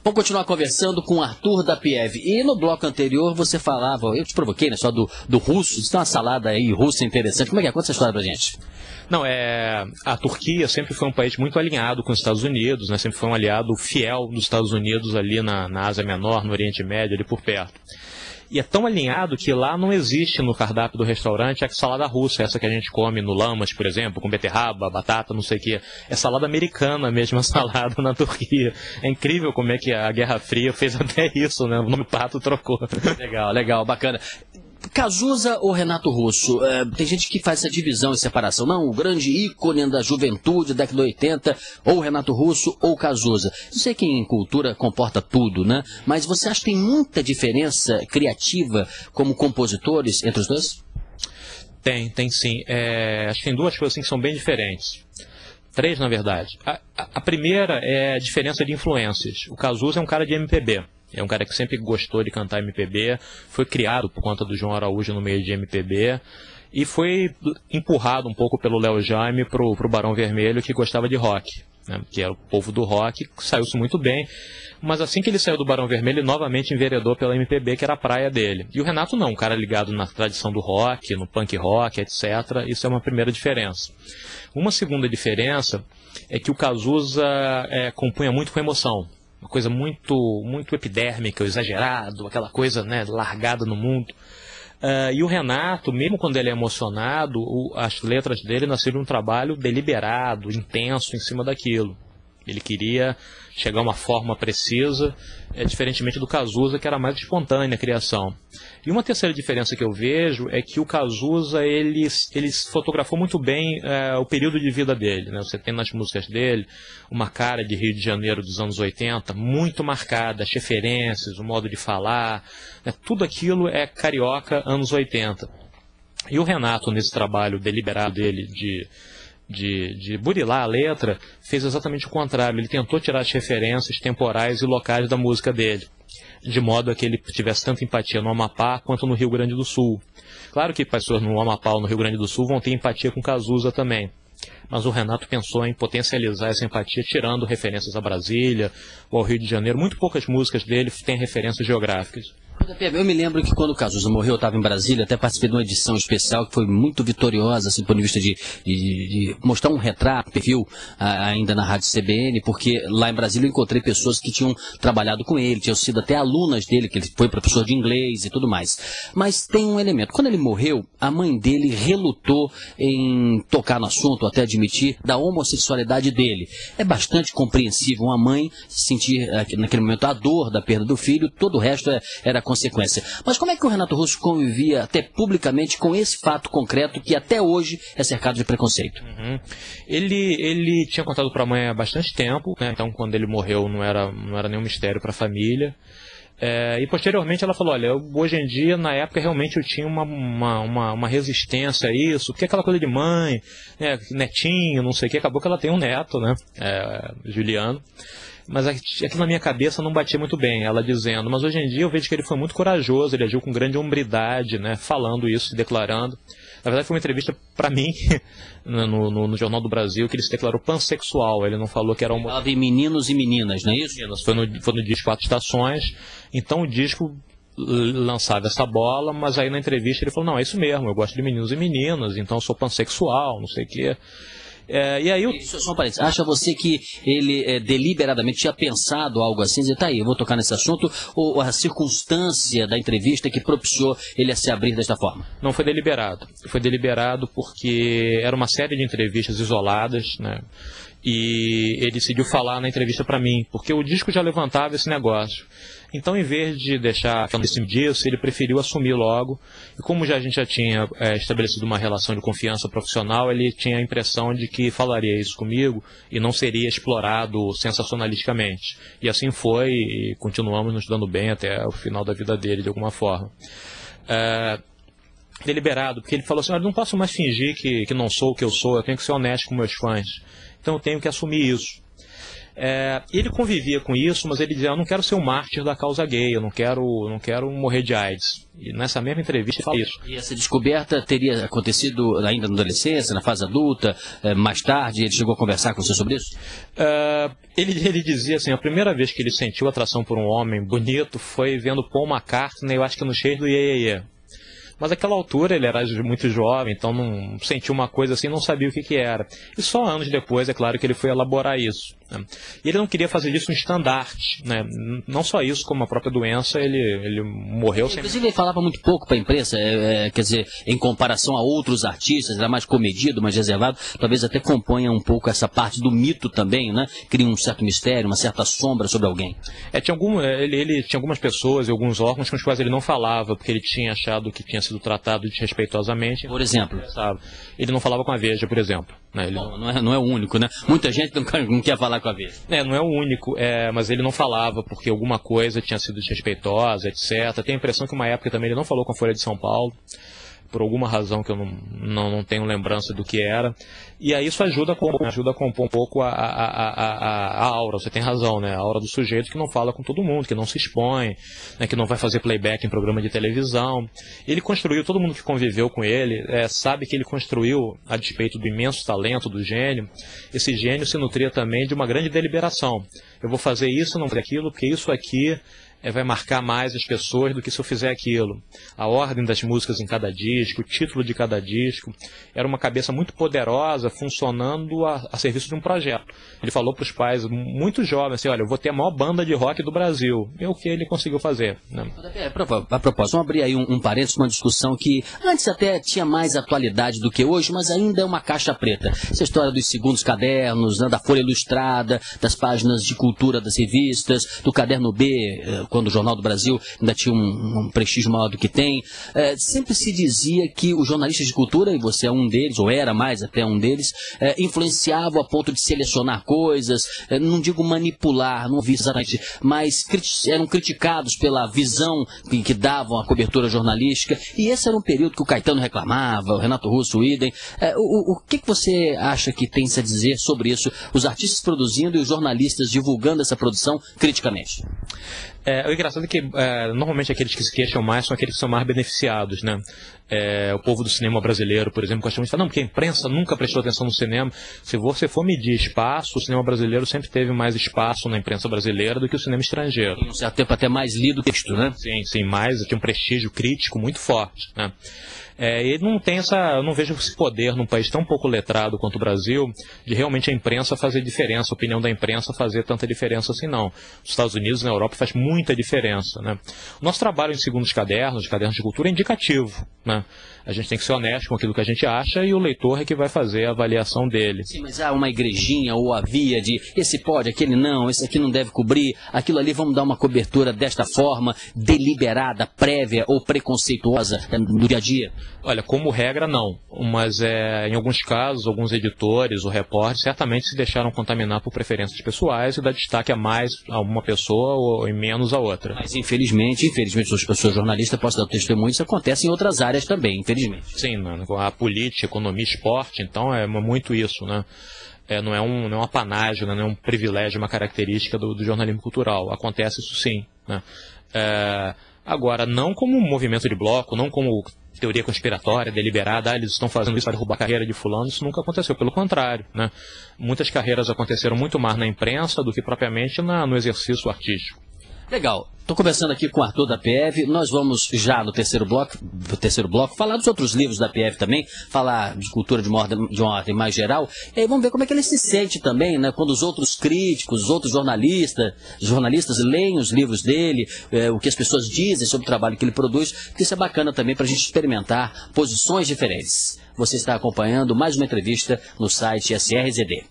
Vamos continuar conversando com o Arthur da Pieve. E no bloco anterior você falava, eu te provoquei, né, só do russo. Isso tem uma salada aí russa interessante. Como é que é? Conta essa história pra gente. Não, a Turquia sempre foi um país muito alinhado com os Estados Unidos, né? Sempre foi um aliado fiel dos Estados Unidos ali na Ásia Menor, no Oriente Médio, ali por perto. E é tão alinhado que lá não existe no cardápio do restaurante a salada russa, essa que a gente come no Lamas, por exemplo, com beterraba, batata, não sei o quê. É salada americana mesmo, a salada na Turquia. É incrível como é que a Guerra Fria fez até isso, né? O nome Pato trocou. Legal, legal, bacana. Cazuza ou Renato Russo? Tem gente que faz essa divisão e separação. Não, o grande ícone da juventude, década de 80, ou Renato Russo ou Cazuza. Não sei que em cultura comporta tudo, né? Mas você acha que tem muita diferença criativa como compositores entre os dois? Tem sim. Acho que tem duas coisas assim, que são bem diferentes. Três, na verdade. A primeira é a diferença de influências. O Cazuza é um cara de MPB. É um cara que sempre gostou de cantar MPB, foi criado por conta do João Araújo no meio de MPB e foi empurrado um pouco pelo Léo Jaime pro Barão Vermelho, que gostava de rock, né, que era o povo do rock, saiu-se muito bem, mas assim que ele saiu do Barão Vermelho, ele novamente enveredou pela MPB, que era a praia dele. E o Renato não, um cara ligado na tradição do rock, no punk rock, etc. Isso é uma primeira diferença. Uma segunda diferença é que o Cazuza compunha muito com emoção. Uma coisa muito epidérmica, exagerado, aquela coisa, né, largada no mundo. E o Renato, mesmo quando ele é emocionado, as letras dele nasceram de um trabalho deliberado, intenso em cima daquilo. Ele queria chegar a uma forma precisa, diferentemente do Cazuza, que era mais espontânea a criação. E uma terceira diferença que eu vejo é que o Cazuza, ele fotografou muito bem o período de vida dele, né? Você tem nas músicas dele uma cara de Rio de Janeiro dos anos 80, muito marcada, as referências, o modo de falar, né? Tudo aquilo é carioca anos 80. E o Renato, nesse trabalho deliberado dele de burilar a letra, fez exatamente o contrário. Ele tentou tirar as referências temporais e locais da música dele, de modo a que ele tivesse tanta empatia no Amapá quanto no Rio Grande do Sul. Claro que pessoas no Amapá ou no Rio Grande do Sul vão ter empatia com Cazuza também, mas o Renato pensou em potencializar essa empatia tirando referências a Brasília ou ao Rio de Janeiro. Muito poucas músicas dele têm referências geográficas. Eu me lembro que quando o Cazuza morreu, eu estava em Brasília, até participei de uma edição especial que foi muito vitoriosa, assim, do ponto de vista de mostrar um retrato, perfil, ainda na Rádio CBN, porque lá em Brasília eu encontrei pessoas que tinham trabalhado com ele, tinham sido até alunas dele, que ele foi professor de inglês e tudo mais. Mas tem um elemento, quando ele morreu, a mãe dele relutou em tocar no assunto, até admitir, da homossexualidade dele. É bastante compreensível uma mãe sentir, naquele momento, a dor da perda do filho, todo o resto era consequência. Mas como é que o Renato Russo convivia até publicamente com esse fato concreto que até hoje é cercado de preconceito? Uhum. Ele tinha contado para a mãe há bastante tempo, né? Então quando ele morreu não era nenhum mistério para a família. E posteriormente ela falou, olha, hoje em dia, na época realmente eu tinha uma resistência a isso, porque aquela coisa de mãe, né, netinho, não sei o que, acabou que ela tem um neto, né, Juliano. Mas aquilo na minha cabeça não batia muito bem, ela dizendo, mas hoje em dia eu vejo que ele foi muito corajoso, ele agiu com grande hombridade, né, falando isso, se declarando. Na verdade foi uma entrevista para mim, no Jornal do Brasil, que ele se declarou pansexual, ele não falou que era homossexual. Falava em meninos e meninas, não é isso? Meninas, foi no disco Quatro Estações, então o disco lançava essa bola, mas aí na entrevista ele falou, não, é isso mesmo, eu gosto de meninos e meninas, então eu sou pansexual, não sei o quê. E aí Só um parênteses. Acha você que ele deliberadamente tinha pensado algo assim? Dizer, tá aí, eu vou tocar nesse assunto, ou a circunstância da entrevista que propiciou ele a se abrir desta forma? Não, foi deliberado. Foi deliberado porque era uma série de entrevistas isoladas, né? E ele decidiu falar na entrevista para mim, porque o disco já levantava esse negócio. Então, em vez de deixar falando disso, ele preferiu assumir logo. E como a gente já tinha estabelecido uma relação de confiança profissional, ele tinha a impressão de que falaria isso comigo e não seria explorado sensacionalisticamente. E assim foi, e continuamos nos dando bem até o final da vida dele, de alguma forma. Deliberado, porque ele falou assim, eu não posso mais fingir que não sou o que eu sou, eu tenho que ser honesto com meus fãs. Então eu tenho que assumir isso. Ele convivia com isso, mas ele dizia, eu não quero ser um mártir da causa gay, eu não quero morrer de AIDS. E nessa mesma entrevista ele fala isso. E essa descoberta teria acontecido ainda na adolescência, na fase adulta, mais tarde? Ele chegou a conversar com você sobre isso? Ele dizia assim, a primeira vez que ele sentiu atração por um homem bonito foi vendo Paul McCartney, eu acho que no Cheio do Iê, Iê, Iê. Mas naquela altura ele era muito jovem, então não sentiu uma coisa assim, não sabia o que era. E só anos depois, é claro, que ele foi elaborar isso. Né? E ele não queria fazer disso um estandarte. Né? Não só isso, como a própria doença, ele morreu sem... Inclusive ele falava muito pouco para a imprensa, quer dizer, em comparação a outros artistas, era mais comedido, mais reservado, talvez até componha um pouco essa parte do mito também, né? Cria um certo mistério, uma certa sombra sobre alguém. Ele tinha algumas pessoas e alguns órgãos com os quais ele não falava, porque ele tinha achado que tinha sido tratado desrespeitosamente. Por exemplo? Ele não falava com a Veja, por exemplo. Né? Não é o único, né? Muita gente não quer falar com a Veja. Não é o único, mas ele não falava porque alguma coisa tinha sido desrespeitosa, etc. Tenho a impressão que uma época também ele não falou com a Folha de São Paulo, por alguma razão que eu não tenho lembrança do que era. E aí isso ajuda a compor um pouco a aura, você tem razão, né? A aura do sujeito que não fala com todo mundo, que não se expõe, né? Que não vai fazer playback em programa de televisão. Ele construiu, todo mundo que conviveu com ele sabe que ele construiu, a despeito do imenso talento, do gênio, esse gênio se nutria também de uma grande deliberação. Eu vou fazer isso, não fazer aquilo, porque isso aqui vai marcar mais as pessoas do que se eu fizer aquilo. A ordem das músicas em cada disco, o título de cada disco, era uma cabeça muito poderosa, funcionando a serviço de um projeto. Ele falou para os pais muito jovens, assim, olha, eu vou ter a maior banda de rock do Brasil. É o que ele conseguiu fazer. Né? A propósito, vamos abrir aí um parênteses, uma discussão que antes até tinha mais atualidade do que hoje, mas ainda é uma caixa preta. Essa história dos segundos cadernos, né, da Folha Ilustrada, das páginas de cultura das revistas, do Caderno B, quando o Jornal do Brasil ainda tinha um prestígio maior do que tem, sempre se dizia que os jornalistas de cultura, e você é um deles, ou era mais até um deles, influenciavam a ponto de selecionar coisas, não digo manipular, não vi exatamente, mas eram criticados pela visão que davam à cobertura jornalística, e esse era um período que o Caetano reclamava, o Renato Russo, o idem. O que você acha que tem a dizer sobre isso, os artistas produzindo e os jornalistas divulgando essa produção criticamente? O engraçado é que normalmente aqueles que se queixam mais são aqueles que são mais beneficiados, né? O povo do cinema brasileiro, por exemplo, gosta muito de falar, não, porque a imprensa nunca prestou atenção no cinema. Se você for medir espaço, o cinema brasileiro sempre teve mais espaço na imprensa brasileira do que o cinema estrangeiro. Em um certo tempo até mais lido texto, né? Sim, mais, tinha um prestígio crítico muito forte, né? Ele não tem eu não vejo esse poder num país tão pouco letrado quanto o Brasil, de realmente a imprensa fazer diferença, a opinião da imprensa fazer tanta diferença assim, não. Os Estados Unidos, na Europa, faz muita diferença, né? O nosso trabalho em segundos cadernos de cultura, é indicativo, né? A gente tem que ser honesto com aquilo que a gente acha e o leitor é que vai fazer a avaliação dele. Sim, mas há uma igrejinha ou havia de esse pode, aquele não, esse aqui não deve cobrir, aquilo ali vamos dar uma cobertura desta forma, deliberada, prévia ou preconceituosa no dia a dia? Olha, como regra não, mas em alguns casos, alguns editores ou repórteres certamente se deixaram contaminar por preferências pessoais e dar destaque a mais a uma pessoa ou menos a outra. Mas infelizmente, eu sou jornalista, posso dar testemunho, isso acontece em outras áreas também, infelizmente. Sim, a política, economia, esporte, então é muito isso, né? Não é um apanágio, né? Não é um privilégio, uma característica do jornalismo cultural. Acontece isso sim, né? Agora, não como um movimento de bloco, não como teoria conspiratória, deliberada, eles estão fazendo isso para derrubar a carreira de fulano, isso nunca aconteceu, pelo contrário, né? Muitas carreiras aconteceram muito mais na imprensa do que propriamente no exercício artístico. Legal. Estou conversando aqui com o Arthur da PF. Nós vamos já no terceiro bloco falar dos outros livros da PF também, falar de cultura de uma ordem mais geral. E aí vamos ver como é que ele se sente também, né? Quando os outros críticos, os outros jornalistas leem os livros dele, o que as pessoas dizem sobre o trabalho que ele produz, porque isso é bacana também para a gente experimentar posições diferentes. Você está acompanhando mais uma entrevista no site SRZD.